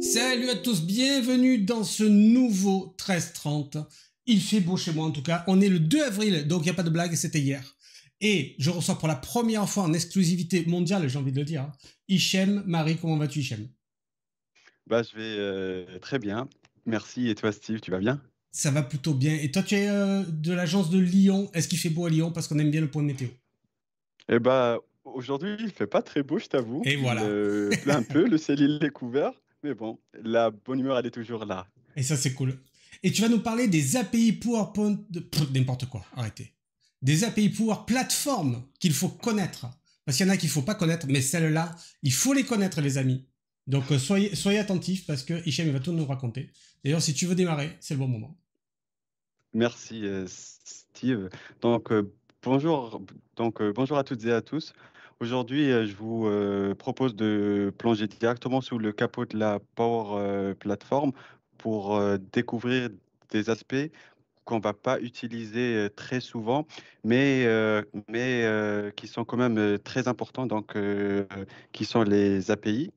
Salut à tous, bienvenue dans ce nouveau 13h30. Il fait beau chez moi en tout cas. On est le 2 avril, donc il n'y a pas de blague, c'était hier. Et je reçois pour la première fois en exclusivité mondiale, j'ai envie de le dire, hein, Hichem. Marie, comment vas-tu Hichem? Je vais très bien. Merci. Et toi, Steve, tu vas bien? Ça va plutôt bien. Et toi, tu es de l'agence de Lyon. Est-ce qu'il fait beau à Lyon? Parce qu'on aime bien le point météo. Aujourd'hui, il fait pas très beau, je t'avoue. Et Il voilà. pleut un peu, le ciel il est couvert. Mais bon, la bonne humeur, elle est toujours là. Et ça, c'est cool. Et tu vas nous parler des API PowerPoint n'importe quoi, arrêtez. Des API Power Platform qu'il faut connaître. Parce qu'il y en a qu'il ne faut pas connaître, mais celles-là, il faut les connaître, les amis. Donc, soyez attentifs parce que Hichem va tout nous raconter. D'ailleurs, si tu veux démarrer, c'est le bon moment. Merci, Steve. Donc, euh, bonjour, bonjour à toutes et à tous. Aujourd'hui, je vous propose de plonger directement sous le capot de la Power Platform pour découvrir des aspects qu'on va pas utiliser très souvent, mais qui sont quand même très importants, qui sont les API.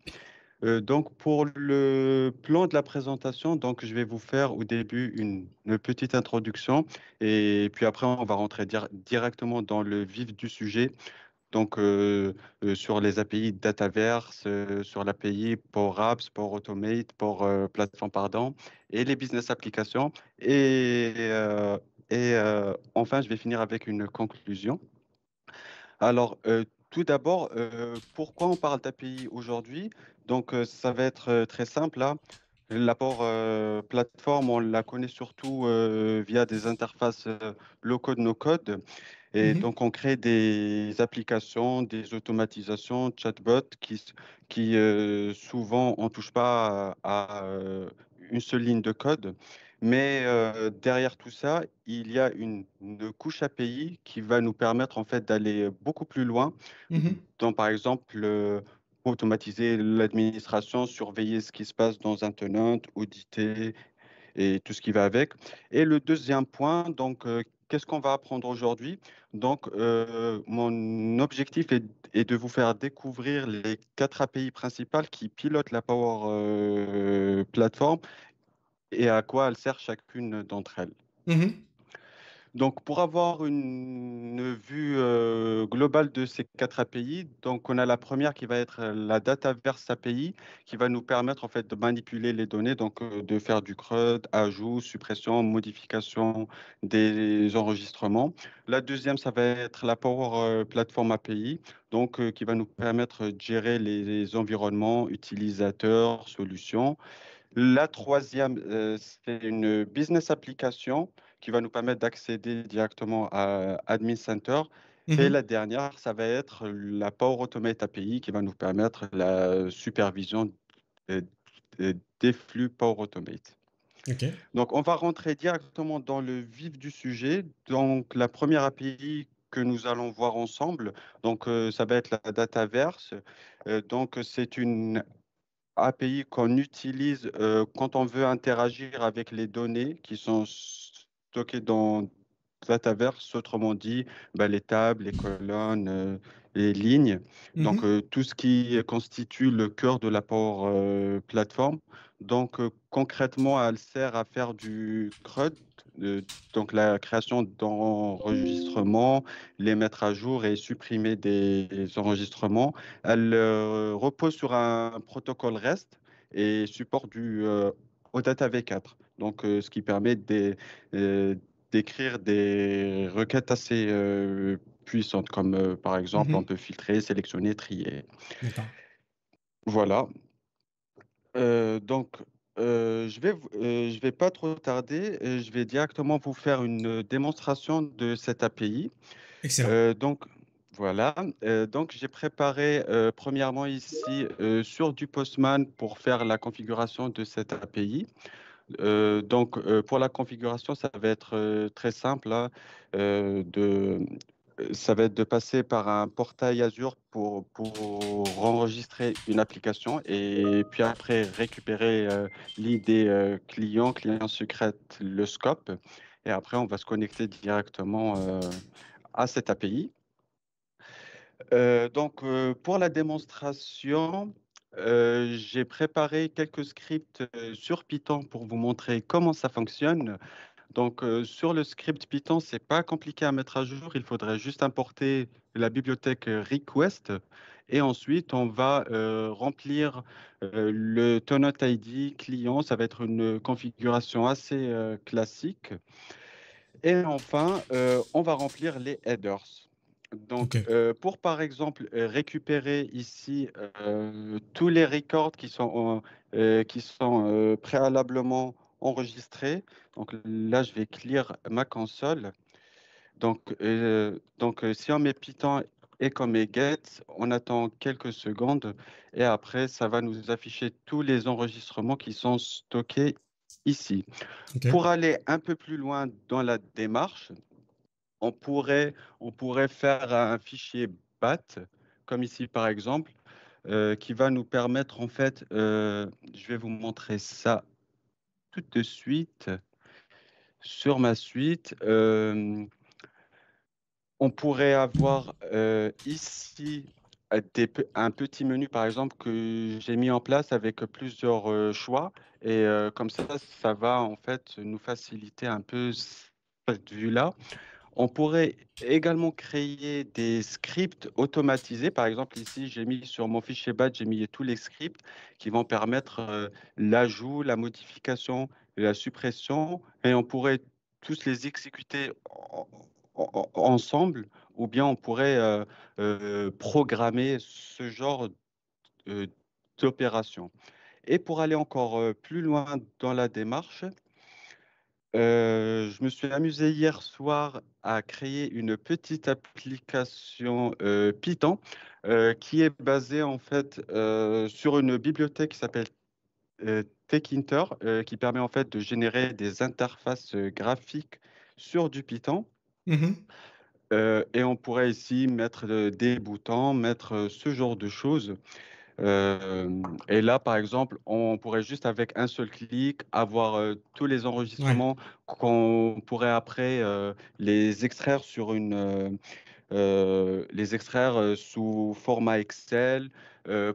Donc, pour le plan de la présentation, donc, je vais vous faire au début une petite introduction et puis après, on va rentrer directement dans le vif du sujet. Sur les API Dataverse, sur l'API Power Apps, Power Automate, Power Platform, pardon, et les business applications. Enfin, je vais finir avec une conclusion. Tout d'abord, pourquoi on parle d'API aujourd'hui? Ça va être très simple là. L'apport plateforme, on la connaît surtout via des interfaces low-code, no-code. Et Mhm. donc, on crée des applications, des automatisations, chatbots qui souvent, on ne touche pas à une seule ligne de code. Mais derrière tout ça, il y a une couche API qui va nous permettre en fait d'aller beaucoup plus loin Mhm. dans, par exemple, automatiser l'administration, surveiller ce qui se passe dans un tenant, auditer et tout ce qui va avec. Et le deuxième point, qu'est-ce qu'on va apprendre aujourd'hui? Mon objectif est de vous faire découvrir les quatre API principales qui pilotent la Power Platform et à quoi elles servent chacune d'entre elles. Mhm. Donc, pour avoir une vue globale de ces quatre API, donc on a la première qui va être la Dataverse API, qui va nous permettre en fait de manipuler les données, de faire du CRUD, ajout, suppression, modification des enregistrements. La deuxième, ça va être la Power Platform API, qui va nous permettre de gérer les environnements, utilisateurs, solutions. La troisième, c'est une business application qui va nous permettre d'accéder directement à Admin Center. Et la Mhm. dernière, ça va être la Power Automate API qui va nous permettre la supervision euh, des flux Power Automate. Ok. Donc, on va rentrer directement dans le vif du sujet. Donc, la première API que nous allons voir ensemble, ça va être la Dataverse. C'est une API qu'on utilise quand on veut interagir avec les données qui sont stockées dans Dataverse, autrement dit, les tables, les colonnes, les lignes. Mhm. Tout ce qui constitue le cœur de la Power Platform. Concrètement, elle sert à faire du CRUD, donc la création d'enregistrements, les mettre à jour et supprimer des enregistrements. Elle repose sur un protocole REST et supporte du OData V4, ce qui permet euh, d'écrire des requêtes assez puissantes, comme par exemple on Mhm. peut filtrer, sélectionner, trier. D'accord. Voilà. Euh, donc, je vais pas trop tarder. Je vais directement vous faire une démonstration de cette API. Excellent. Euh, donc, voilà. J'ai préparé premièrement ici sur du Postman pour faire la configuration de cette API. Pour la configuration, ça va être très simple, là, ça va être de passer par un portail Azure pour enregistrer une application et puis après récupérer l'ID client secrète, le scope. Et après, on va se connecter directement à cette API. Pour la démonstration, J'ai préparé quelques scripts sur Python pour vous montrer comment ça fonctionne. Donc, sur le script Python, c'est pas compliqué à mettre à jour. Il faudrait juste importer la bibliothèque request et ensuite on va remplir le tenant ID client. Ça va être une configuration assez classique. Et enfin, on va remplir les headers. Ok. Donc, pour par exemple récupérer ici tous les records qui sont préalablement enregistrés, donc là, je vais clear ma console. Donc, si on met Python et qu'on met get, on attend quelques secondes et après, ça va nous afficher tous les enregistrements qui sont stockés ici. Ok. Pour aller un peu plus loin dans la démarche, on pourrait faire un fichier BAT, comme ici par exemple, qui va nous permettre en fait, je vais vous montrer ça tout de suite sur ma suite. On pourrait avoir ici un petit menu par exemple que j'ai mis en place avec plusieurs choix et comme ça va en fait nous faciliter un peu cette vue-là. On pourrait également créer des scripts automatisés. Par exemple, ici, j'ai mis sur mon fichier batch, j'ai mis tous les scripts qui vont permettre l'ajout, la modification, la suppression, et on pourrait tous les exécuter ensemble, ou bien on pourrait programmer ce genre euh, d'opération. Et pour aller encore plus loin dans la démarche, je me suis amusé hier soir à créer une petite application Python qui est basée en fait sur une bibliothèque qui s'appelle Tkinter qui permet en fait de générer des interfaces graphiques sur du Python. Mhm. Et on pourrait ici mettre des boutons, mettre ce genre de choses. Et là, par exemple, on pourrait juste avec un seul clic avoir tous les Ouais. enregistrements qu'on pourrait après les extraire les extraire sous format Excel.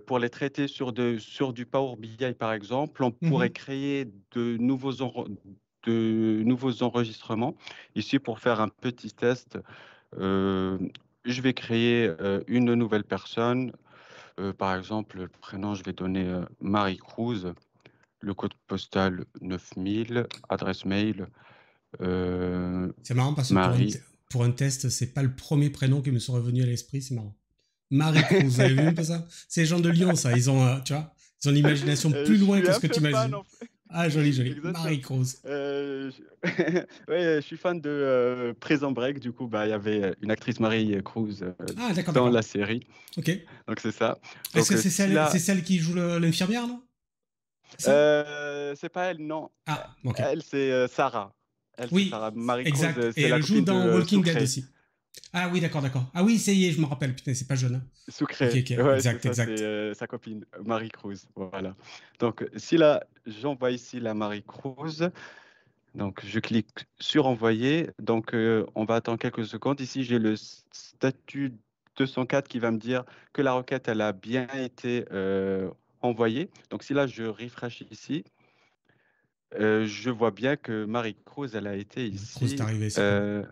Pour les traiter sur du Power BI, par exemple, on pourrait Mhm. créer de nouveaux enregistrements. Ici, pour faire un petit test, euh, je vais créer une nouvelle personne. Par exemple, le prénom, je vais donner Marie-Cruz, le code postal 9000, adresse mail C'est marrant parce que Marie. pour un test, c'est pas le premier prénom qui me serait revenu à l'esprit, c'est marrant. Marie Cruz, vous avez vu un peu ça? C'est les gens de Lyon, ça. Ils ont, tu vois, ils ont l'imagination Je plus loin suis que ce un que tu peu fan, imagines. en fait. Ah, joli, joli. Exactement. Marie Cruz. Ouais, je suis fan de Prison Break. Du coup, bah, il y avait une actrice Marie Cruz Ah, d'accord, dans d'accord. la série. Ok. Donc, c'est ça. Est-ce Donc, que si là, c'est celle qui joue l'infirmière, non? C'est ça? c'est pas elle, non. Ah, ok. Elle, c'est Sarah. Elle, c'est Oui, Sarah. Marie Cruz, exact. Et c'est la elle joue copine de dans Walking Dead Sucré. aussi. Ah oui, d'accord, d'accord. Ah oui, ça y est, je me rappelle. Putain, c'est pas jeune. Hein. Ok, Sucré, ok. ouais, c'est Exact, ça, c'est exact. sa copine, Marie Cruz. Voilà. Donc, si là, j'envoie ici la Marie Cruz, donc je clique sur envoyer. Donc, on va attendre quelques secondes. Ici, j'ai le statut 204 qui va me dire que la requête, elle a bien été envoyée. Donc, si là, je refresh ici, je vois bien que Marie Cruz, elle a été Cruz est ici. arrivé, c'est cool. euh,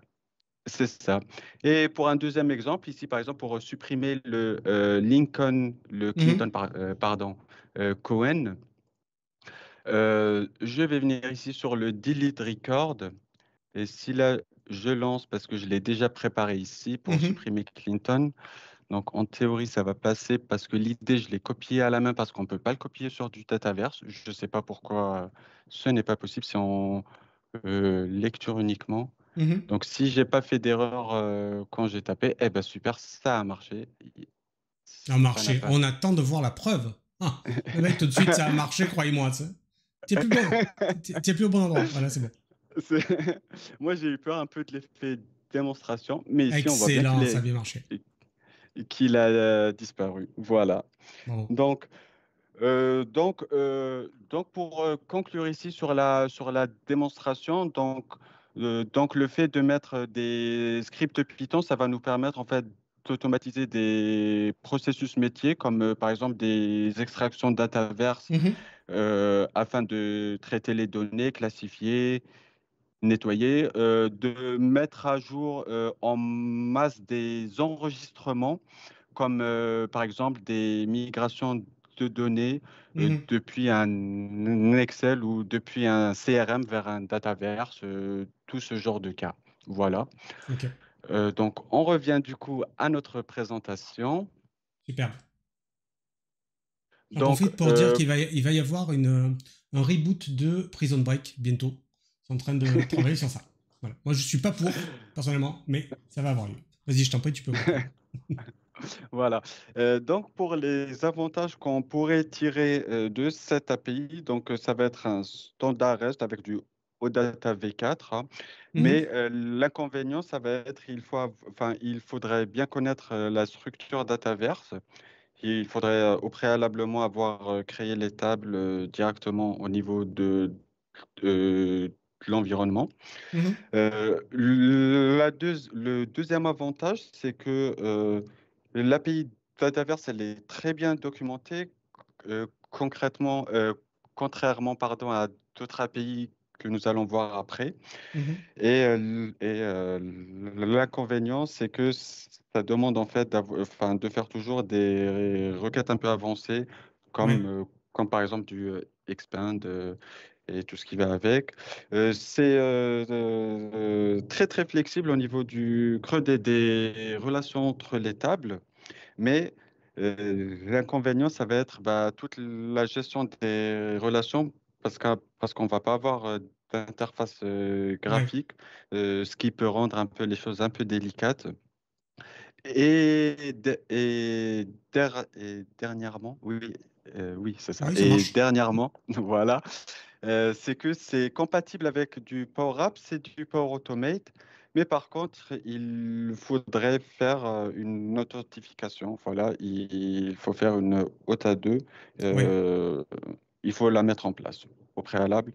c'est ça. Et pour un deuxième exemple, ici, par exemple, pour supprimer le Clinton, Mhm, pardon, Cohen, je vais venir ici sur le delete record. Et si là, je lance parce que je l'ai déjà préparé ici pour mhm. supprimer Clinton. Donc, en théorie, ça va passer parce que l'idée, je l'ai copié à la main parce qu'on ne peut pas le copier sur du Dataverse. Je ne sais pas pourquoi ce n'est pas possible. C'est en lecture uniquement. Mhm. Donc, si j'ai pas fait d'erreur quand j'ai tapé, eh ben super, ça a marché. Ça a Si ça n'a marché. pas. On attend de voir la preuve. Ah, le mec, tout de suite, ça a marché, croyez-moi. T'es plus bon. T'es plus au bon endroit. Voilà, c'est bon. Moi, j'ai eu peur un peu de l'effet démonstration, mais ici, on voit bien Excellent, ça a bien marché. qu'il a disparu. Voilà. Bravo. Donc, donc pour conclure ici sur la démonstration, donc le fait de mettre des scripts Python, ça va nous permettre en fait automatiser des processus métiers comme par exemple des extractions de dataverse Mhm. afin de traiter les données, classifier, nettoyer, de mettre à jour en masse des enregistrements comme par exemple des migrations de données Mhm. depuis un Excel ou depuis un CRM vers un Dataverse, tout ce genre de cas. Voilà. Ok, Donc, on revient du coup à notre présentation. superbe. J'en Donc, profite pour dire il va y avoir un reboot de Prison Break bientôt. Ils sont en train de travailler sur ça. Voilà. Moi, je suis pas pour, personnellement, mais ça va avoir lieu. Vas-y, je t'en prie, tu peux reprendre. voilà. Donc, pour les avantages qu'on pourrait tirer de cette API, donc ça va être un standard REST avec du OData V4, hein. Mhm. Mais l'inconvénient, ça va être il faudrait bien connaître la structure Dataverse. Il faudrait au préalablement avoir créé les tables directement au niveau de l'environnement. Mhm. Le deuxième avantage, c'est que l'API Dataverse, elle est très bien documentée, concrètement, contrairement à d'autres API que nous allons voir après. Mhm. L'inconvénient, c'est que ça demande en fait de faire toujours des requêtes un peu avancées, Ouais, comme par exemple du expand et tout ce qui va avec. C'est très très flexible au niveau du creux des relations entre les tables, mais l'inconvénient, ça va être toute la gestion des relations parce qu'on va pas avoir d'interface ouais. graphique, ce qui peut rendre un peu les choses un peu délicates. Et dernièrement, oui, c'est ça. Oui, ça Et marche. dernièrement, voilà, c'est que c'est compatible avec du Power Apps, c'est du Power Automate, mais par contre, il faudrait faire une authentification. Voilà, il faut faire une OTA 2. Ouais. euh, il faut la mettre en place au préalable.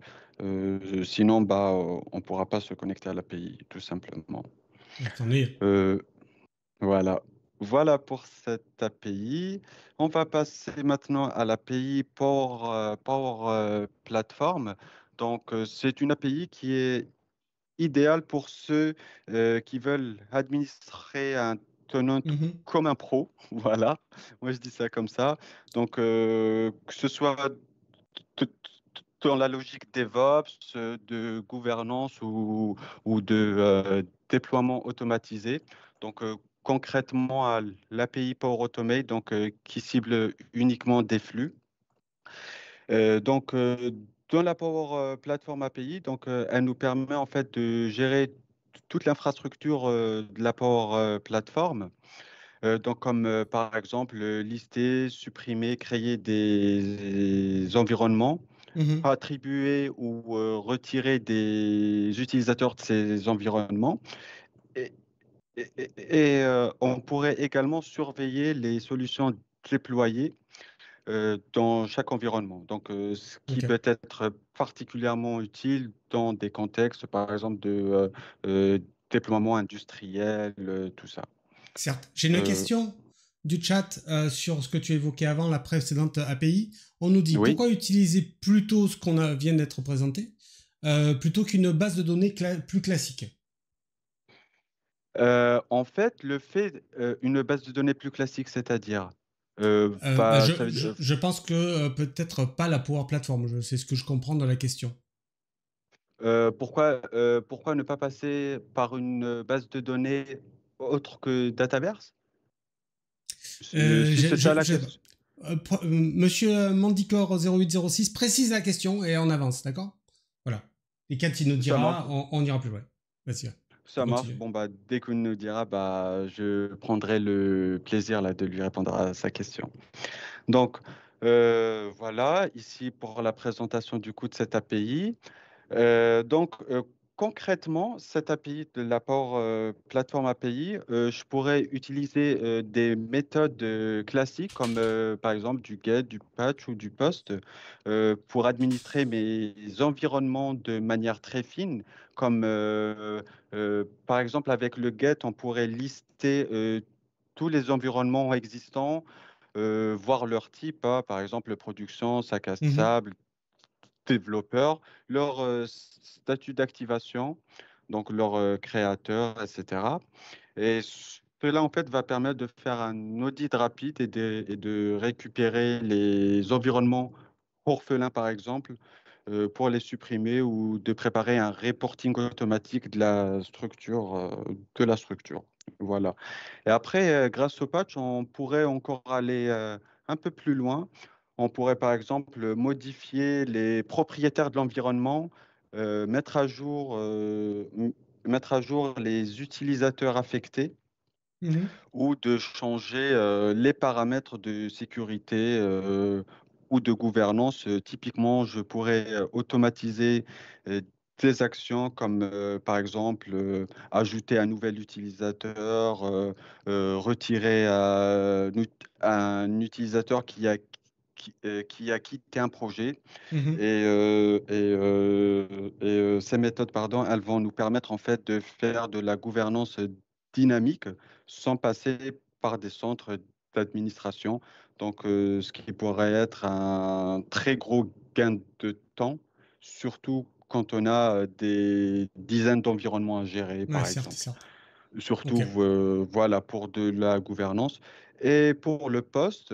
Sinon, on ne pourra pas se connecter à l'API, tout simplement. C'en est. Euh, voilà. Voilà pour cette API. On va passer maintenant à l'API Power Platform. Donc, c'est une API qui est idéale pour ceux qui veulent administrer un tenant Mhm. comme un pro. Voilà. Moi, je dis ça comme ça. Donc, que ce soit t- t- dans la logique DevOps, de gouvernance ou de déploiement automatisé. Donc, concrètement, à l'API Power Automate, donc, qui cible uniquement des flux. Donc, dans la Power Platform API, donc, elle nous permet en fait de gérer toute l'infrastructure de la Power Platform. Donc, comme par exemple, lister, supprimer, créer des environnements, Mhm. attribuer ou retirer des utilisateurs de ces environnements. Et, on pourrait également surveiller les solutions déployées dans chaque environnement. Donc, ce qui Ok. peut être particulièrement utile dans des contextes, par exemple, de déploiement industriel, tout ça. Certes. J'ai une Euh, question du chat sur ce que tu évoquais avant, la précédente API. On nous dit oui. pourquoi utiliser plutôt ce vient d'être présenté plutôt qu'une base de données plus classique. En fait, une base de données plus classique, c'est-à-dire, ça veut dire, Je pense que peut-être pas la Power Platform. C'est ce que je comprends dans la question. pourquoi ne pas passer par une base de données autre que Dataverse? Si c'est ça la Je sais pas. question. Monsieur Mandicore 0806 précise la question et on avance, d'accord. Voilà. Et quand il nous Ça marche. dira, on ira plus loin. Vas-y, tu peux Ça marche. continuer. Bon, dès qu'il nous dira, je prendrai le plaisir là, de lui répondre à sa question. Donc, voilà, ici pour la présentation du coup de cette API. Donc, concrètement, cette API de l'apport plateforme API, je pourrais utiliser des méthodes classiques comme par exemple du get, du patch ou du post pour administrer mes environnements de manière très fine. Comme par exemple avec le get, on pourrait lister tous les environnements existants, voir leur type, hein, par exemple production, sac à Mhm. sable, développeur, leur statut d'activation, donc leur créateur, etc. Et cela, en fait, va permettre de faire un audit rapide et de récupérer les environnements orphelins, par exemple, pour les supprimer ou de préparer un reporting automatique de la structure. Voilà. Et après, grâce au patch, on pourrait encore aller un peu plus loin. On pourrait, par exemple, modifier les propriétaires de l'environnement, mettre à jour, mettre à jour les utilisateurs affectés Mhm. ou de changer les paramètres de sécurité ou de gouvernance. Typiquement, je pourrais automatiser euh, des actions comme par exemple ajouter un nouvel utilisateur, retirer un utilisateur qui a quitté un projet. Mhm. Ces méthodes, pardon, elles vont nous permettre en fait de faire de la gouvernance dynamique sans passer par des centres d'administration. Donc, ce qui pourrait être un très gros gain de temps, surtout quand on a des dizaines d'environnements à gérer, Ouais, par certes, exemple. certes. Ok. Surtout, voilà, pour de la gouvernance. Et pour le poste,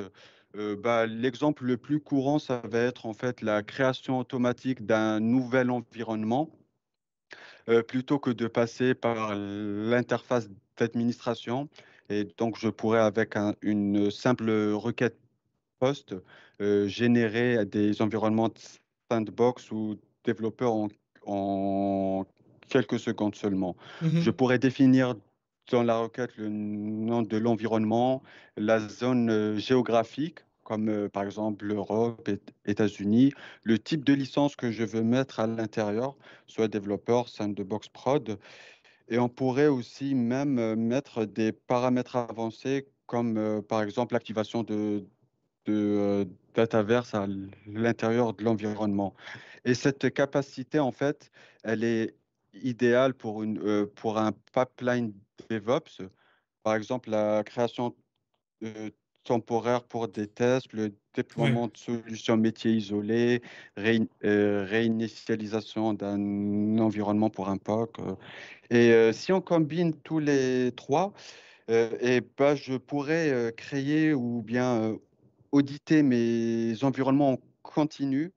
bah, l'exemple le plus courant, ça va être en fait la création automatique d'un nouvel environnement, plutôt que de passer par l'interface d'administration. Et donc, je pourrais, avec une simple requête poste, générer des environnements de sandbox ou développeurs en quelques secondes seulement. Je Mhm. pourrais définir dans la requête le nom de l'environnement, la zone géographique, comme par exemple l'Europe, États-Unis, le type de licence que je veux mettre à l'intérieur, soit développeur, sandbox prod, et on pourrait aussi même mettre des paramètres avancés comme par exemple l'activation de Dataverse à l'intérieur de l'environnement. Et cette capacité, en fait, elle est idéale pour un pipeline DevOps. Par exemple, la création euh, temporaire pour des tests, le Ouais. déploiement de solutions métiers isolées, réinitialisation d'un environnement pour un POC. Si on combine tous les trois, je pourrais créer ou bien auditer mes environnements en continu,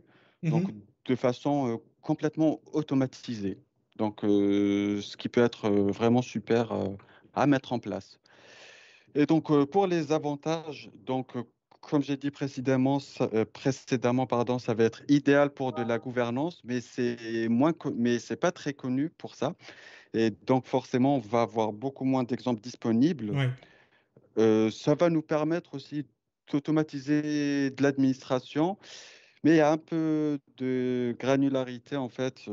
donc Mhm. de façon complètement automatisée. Donc, ce qui peut être vraiment super à mettre en place. Et donc, pour les avantages, donc, comme j'ai dit précédemment, pardon, ça va être idéal pour de la gouvernance, mais mais c'est pas très connu pour ça. Et donc, forcément, on va avoir beaucoup moins d'exemples disponibles. Ouais. Ça va nous permettre aussi d'automatiser de l'administration, mais il y a un peu de granularité en fait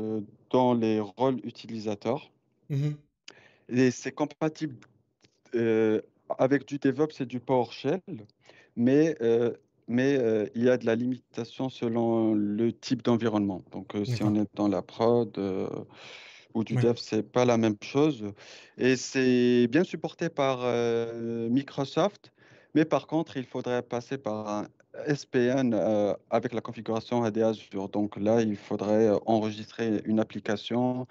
dans les rôles utilisateurs. Mhm. Et c'est compatible euh, avec du DevOps et du PowerShell, mais, euh, mais il y a de la limitation selon le type d'environnement. Donc, si on D'accord. est dans la prod ou du Ouais. dev, c'est pas la même chose. Et c'est bien supporté par Microsoft, mais par contre, il faudrait passer par un SPN avec la configuration AD Azure. Donc là, il faudrait enregistrer une application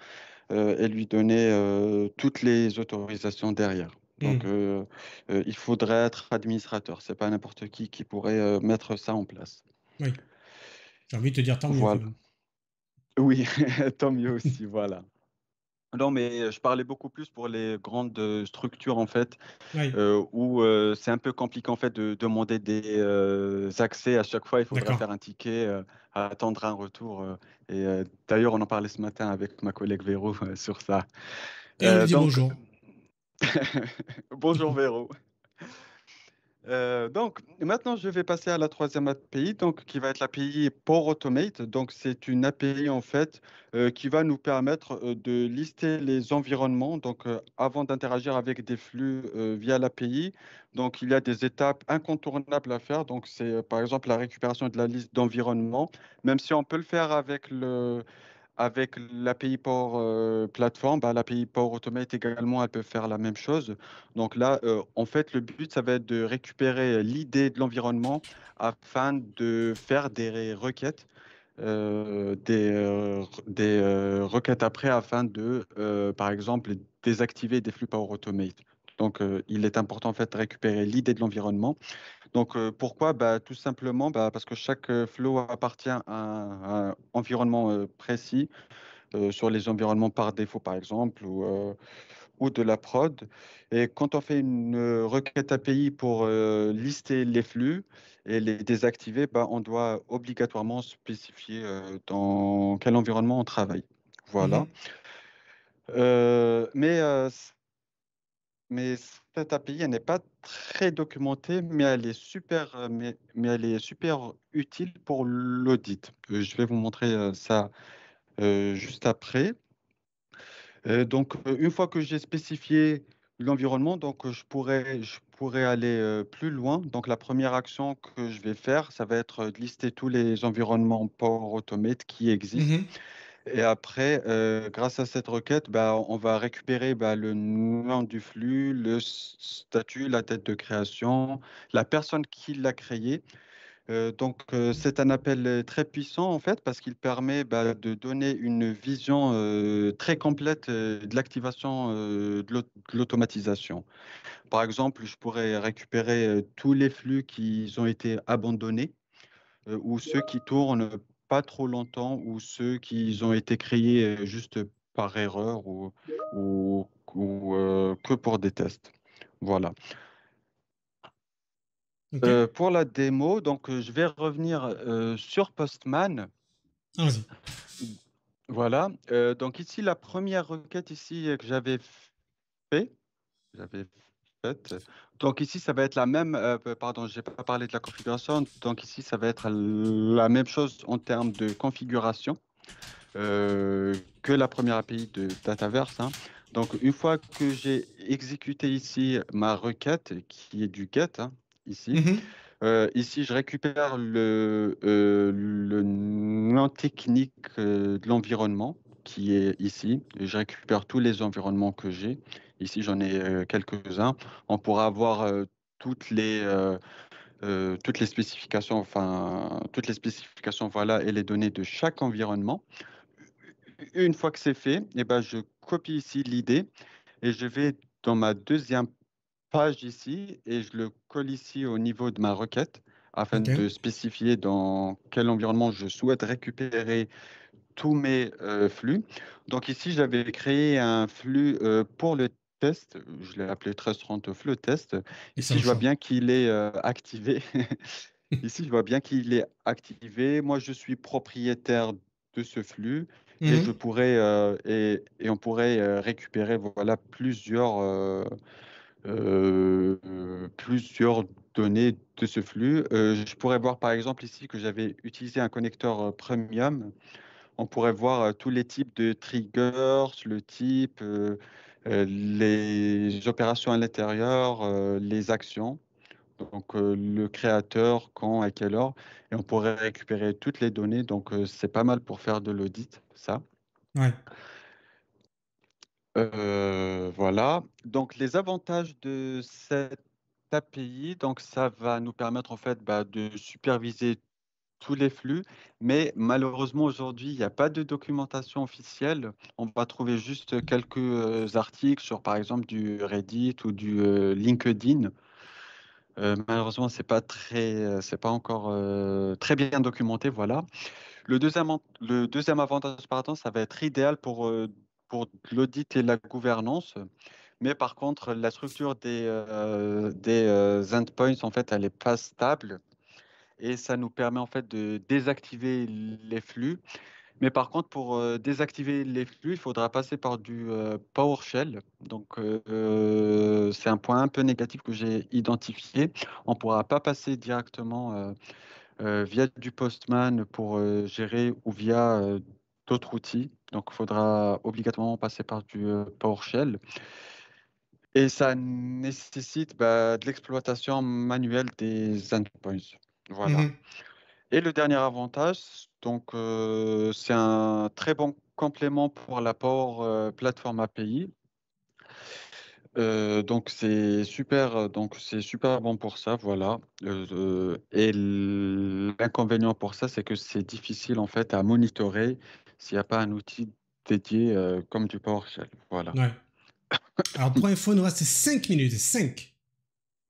et lui donner toutes les autorisations derrière. Donc, Mhm. il faudrait être administrateur. C'est pas n'importe qui pourrait mettre ça en place. Oui. J'ai envie de te dire tant mieux quand Voilà. même. Oui, tant mieux aussi. Voilà. Non, mais je parlais beaucoup plus pour les grandes structures en fait, Oui. où c'est un peu compliqué en fait de demander des accès à chaque fois. Il faudra D'accord. faire un ticket, attendre un retour. D'ailleurs, on en parlait ce matin avec ma collègue Véro sur ça. Et on lui dit Donc, bonjour. bonjour Véro. Donc, maintenant, je vais passer à la troisième API, donc, qui va être l'API Port Automate. Donc, c'est une API, en fait, qui va nous permettre de lister les environnements. Donc, avant d'interagir avec des flux via l'API, donc, il y a des étapes incontournables à faire. Donc, c'est, par exemple, la récupération de la liste d'environnements, même si on peut le faire avec avec l'API Power Platform, bah, l'API Power Automate également, elle peut faire la même chose. Donc là, en fait, le but, ça va être de récupérer l'idée de l'environnement afin de faire des requêtes, des requêtes après afin de, par exemple, désactiver des flux Power Automate. Donc, il est important en fait de récupérer l'idée de l'environnement. Donc, pourquoi? Bah, tout simplement parce que chaque flow appartient à un environnement précis, sur les environnements par défaut, par exemple, ou de la prod. Et quand on fait une requête API pour lister les flux et les désactiver, bah, on doit obligatoirement spécifier dans quel environnement on travaille. Voilà. Mhm. Euh, mais, euh, mais cette API, elle n'est pas très documentée, mais elle est super, mais elle est super utile pour l'audit. Je vais vous montrer ça juste après. Une fois que j'ai spécifié l'environnement, je pourrais aller plus loin. Donc, la première action que je vais faire, ça va être de lister tous les environnements Power Automate qui existent. Mhm. Et après, grâce à cette requête, bah, on va récupérer bah, le nom du flux, le statut, la date de création, la personne qui l'a créé. C'est un appel très puissant en fait parce qu'il permet bah, de donner une vision très complète de l'activation de l'automatisation. Par exemple, je pourrais récupérer tous les flux qui ont été abandonnés ou ceux qui tournent pas trop longtemps ou ceux qui ont été créés juste par erreur ou que pour des tests. Voilà. Ok. Pour la démo, je vais revenir sur Postman. Allons-y. Voilà. Donc ici, la première requête ici que fait, j'avais faite. Donc ici, ça va être la même. Pardon, je n'ai pas parlé de la configuration. Donc ici, ça va être la même chose en termes de configuration que la première API de Dataverse, hein. Donc une fois que j'ai exécuté ici ma requête, qui est du get, hein, ici. Mhm. Ici, je récupère le nom technique de l'environnement qui est ici. Et je récupère tous les environnements que j'ai. Ici, j'en ai quelques-uns. On pourra avoir toutes les spécifications, enfin, toutes les spécifications, voilà, et les données de chaque environnement. Une fois que c'est fait, eh ben, je copie ici l'idée et je vais dans ma deuxième page ici et je le colle ici au niveau de ma requête afin Ok. de spécifier dans quel environnement je souhaite récupérer tous mes flux. Donc ici, j'avais créé un flux pour le test. Je l'ai appelé 1330 flux test. Et ça Ici, au je vois choix. bien qu'il est activé. Ici, je vois bien qu'il est activé. Moi, je suis propriétaire de ce flux et je Mhm. pourrais et on pourrait récupérer voilà plusieurs données de ce flux. Je pourrais voir par exemple ici que j'avais utilisé un connecteur premium. On pourrait voir tous les types de triggers, le type, les opérations à l'intérieur, les actions. Le créateur, quand, à quelle heure. Et on pourrait récupérer toutes les données. C'est pas mal pour faire de l'audit, ça. Ouais. Voilà. Donc, les avantages de cette API, donc ça va nous permettre en fait de superviser tous les flux, mais malheureusement aujourd'hui, il n'y a pas de documentation officielle. On va trouver juste quelques articles sur par exemple du Reddit ou du LinkedIn. Malheureusement, c'est pas encore très bien documenté, voilà. Le deuxième avantage, pardon, ça va être idéal pour l'audit et la gouvernance. Mais par contre, la structure des endpoints, en fait, elle n'est pas stable et ça nous permet en fait de désactiver les flux. Mais par contre, pour désactiver les flux, il faudra passer par du PowerShell. C'est un point un peu négatif que j'ai identifié. On ne pourra pas passer directement via du Postman pour gérer ou via d'autres outils. Donc, il faudra obligatoirement passer par du PowerShell. Et ça nécessite de l'exploitation manuelle des endpoints. Voilà. Mhm. Et le dernier avantage, donc, c'est un très bon complément pour l'apport plateforme API. Donc c'est super bon pour ça, voilà. Et l'inconvénient pour ça, c'est que c'est difficile en fait à monitorer s'il n'y a pas un outil dédié comme du PowerShell. Voilà. Ouais. Alors, pour info, il nous reste 5 minutes. 5.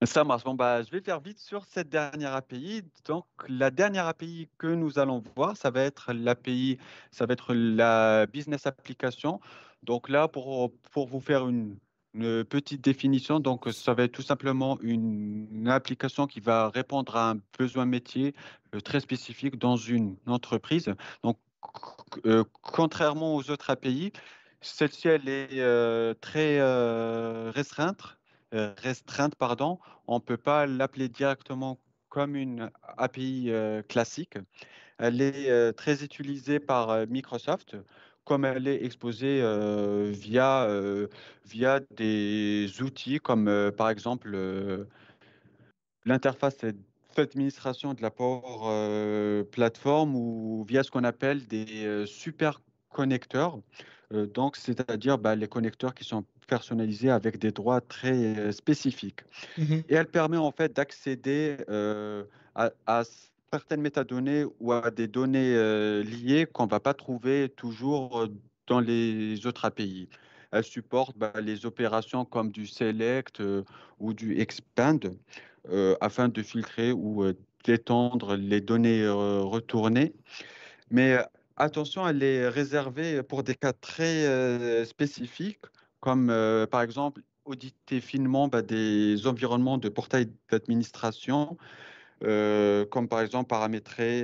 Ça marche. Bon, bah, je vais faire vite sur cette dernière API. Donc, la dernière API que nous allons voir, ça va être l'API, ça va être la business application. Donc là, pour vous faire une petite définition, donc ça va être tout simplement une application qui va répondre à un besoin métier très spécifique dans une entreprise. Donc, contrairement aux autres API, celle-ci, elle est très restreinte, pardon. On ne peut pas l'appeler directement comme une API classique. Elle est très utilisée par Microsoft, comme elle est exposée via des outils comme par exemple l'interface d'administration de la Power Platform ou via ce qu'on appelle des super connecteurs. Donc, c'est-à-dire bah, les connecteurs qui sont personnalisés avec des droits très spécifiques. Mhm. Et elle permet en fait d'accéder à certaines métadonnées ou à des données liées qu'on ne va pas trouver toujours dans les autres API. Elle supporte bah, les opérations comme du select ou du expand afin de filtrer ou d'étendre les données retournées. Mais attention, elle est réservée pour des cas très spécifiques, comme par exemple auditer finement bah, des environnements de portail d'administration, comme par exemple paramétrer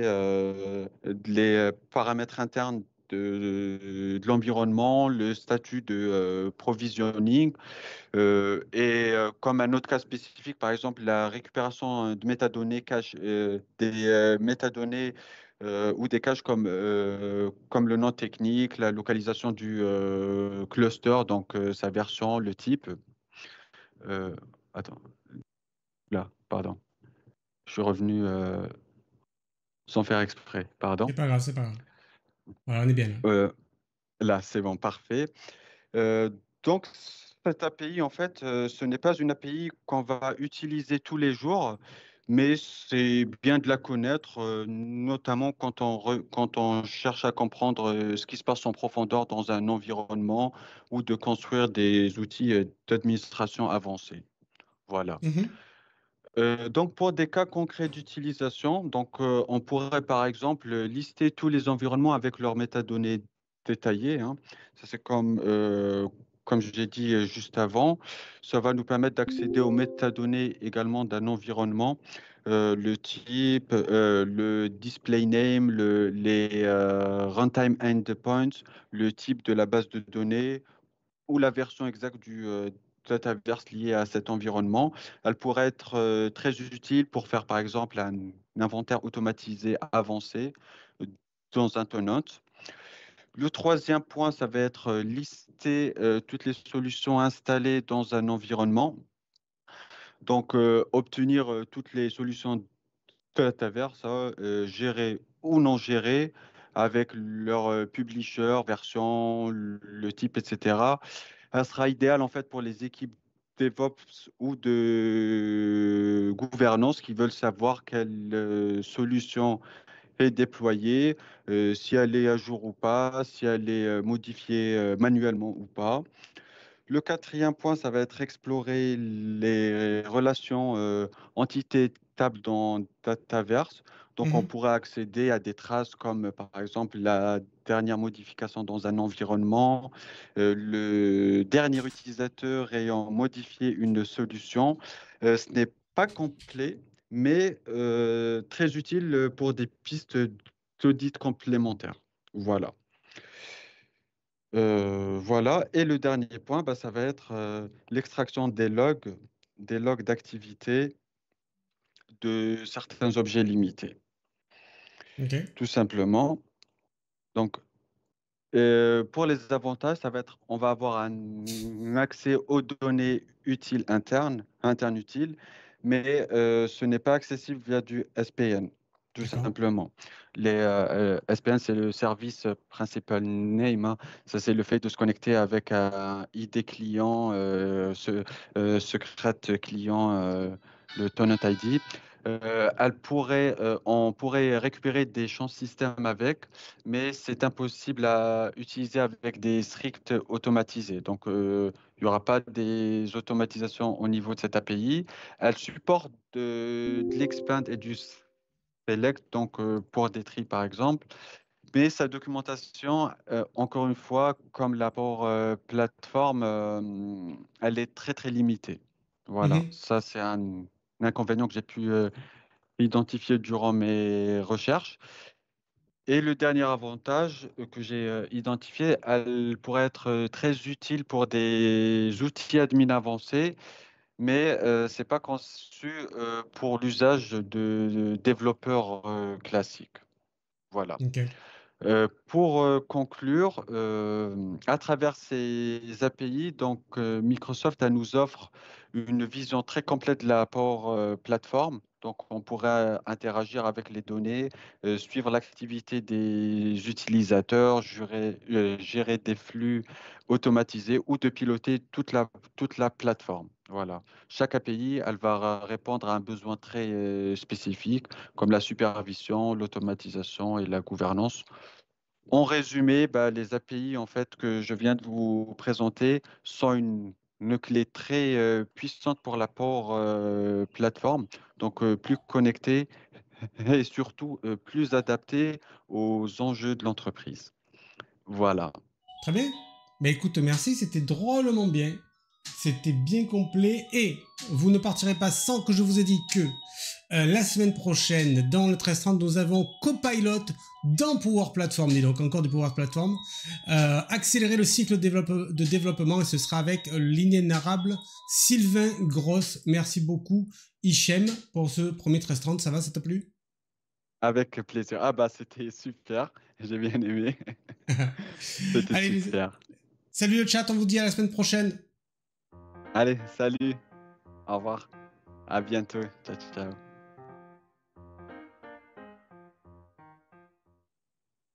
les paramètres internes de l'environnement, le statut de provisioning, et comme un autre cas spécifique, par exemple, la récupération de métadonnées cache, des métadonnées ou des caches comme le nom technique, la localisation du cluster, donc sa version, le type. Euh, attends, là, pardon. Je suis revenu sans faire exprès, C'est pardon. pas grave, c'est pas grave. Voilà, on est bien là. Euh, Là, c'est bon, parfait. Euh, donc, cette API, en fait, ce n'est pas une API qu'on va utiliser tous les jours, mais c'est bien de la connaître, notamment quand on cherche à comprendre ce qui se passe en profondeur dans un environnement ou de construire des outils d'administration avancés. Voilà. Mhm. Donc, pour des cas concrets d'utilisation, donc, on pourrait par exemple lister tous les environnements avec leurs métadonnées détaillées, hein. Ça, c'est comme j'ai dit juste avant. Ça va nous permettre d'accéder aux métadonnées également d'un environnement, le type, le display name, les runtime endpoints, le type de la base de données, ou la version exacte du Dataverse lié à cet environnement. Elle pourrait être très utile pour faire, par exemple, un inventaire automatisé avancé euh, dans un tenant. Le troisième point, ça va être lister toutes les solutions installées dans un environnement. Donc, obtenir toutes les solutions Dataverse, hein, gérées ou non gérées, avec leur publisher, version, le type, etc. Elle sera idéale en fait pour les équipes DevOps ou de gouvernance qui veulent savoir quelle solution est déployée, si elle est à jour ou pas, si elle est modifiée manuellement ou pas. Le quatrième point, ça va être explorer les relations entités-tables dans Dataverse. Donc, on Mhm. pourra accéder à des traces comme, par exemple, la dernière modification dans un environnement, le dernier utilisateur ayant modifié une solution. Ce n'est pas complet, mais très utile pour des pistes d'audit complémentaires. Voilà. Voilà. Et le dernier point, bah, ça va être l'extraction des logs d'activité de certains objets limités, OK. tout simplement. Donc, pour les avantages, ça va être, on va avoir un accès aux données utiles internes utiles, mais ce n'est pas accessible via du SPN. tout D'accord. simplement. SPN, c'est le service principal name, hein. Ça, c'est le fait de se connecter avec un ID client, secret client, le tenant ID. On pourrait récupérer des champs système avec, mais c'est impossible à utiliser avec des scripts automatisés. Donc, il n'y aura pas des automatisations au niveau de cette API. Elle supporte de l'expand et du select, donc pour des tris par exemple. Mais sa documentation, encore une fois, comme l'apport plateforme, elle est très très limitée. Voilà, Mhm. ça c'est un inconvénient que j'ai pu identifier durant mes recherches. Et le dernier avantage que j'ai identifié, elle pourrait être très utile pour des outils admin avancés, mais ce n'est pas conçu pour l'usage de développeurs classiques. Voilà. Ok. Pour conclure, à travers ces API, donc Microsoft elle nous offre une vision très complète de l'apport plateforme. Donc, on pourrait interagir avec les données, suivre l'activité des utilisateurs, gérer des flux automatisés ou de piloter toute la plateforme. Voilà. Chaque API, elle va répondre à un besoin très spécifique, comme la supervision, l'automatisation et la gouvernance. En résumé, bah, les API en fait, que je viens de vous présenter sont une clé très puissante pour l'apport plateforme, donc plus connectée et surtout plus adaptée aux enjeux de l'entreprise. Voilà. Très bien. Mais écoute, merci, c'était drôlement bien. C'était bien complet. Et vous ne partirez pas sans que je vous ai dit que la semaine prochaine, dans le 1330, nous avons Copilot dans Power Platform, et donc encore du Power Platform. Accélérer le cycle de développement, et ce sera avec l'inénarrable Sylvain Gross. Merci beaucoup, Hichem, pour ce premier 1330. Ça va, ça t'a plu? Avec plaisir. Ah bah c'était super. J'ai bien aimé. C'était Allez, super. salut le chat, on vous dit à la semaine prochaine. Allez, salut. Au revoir. À bientôt. Ciao, ciao.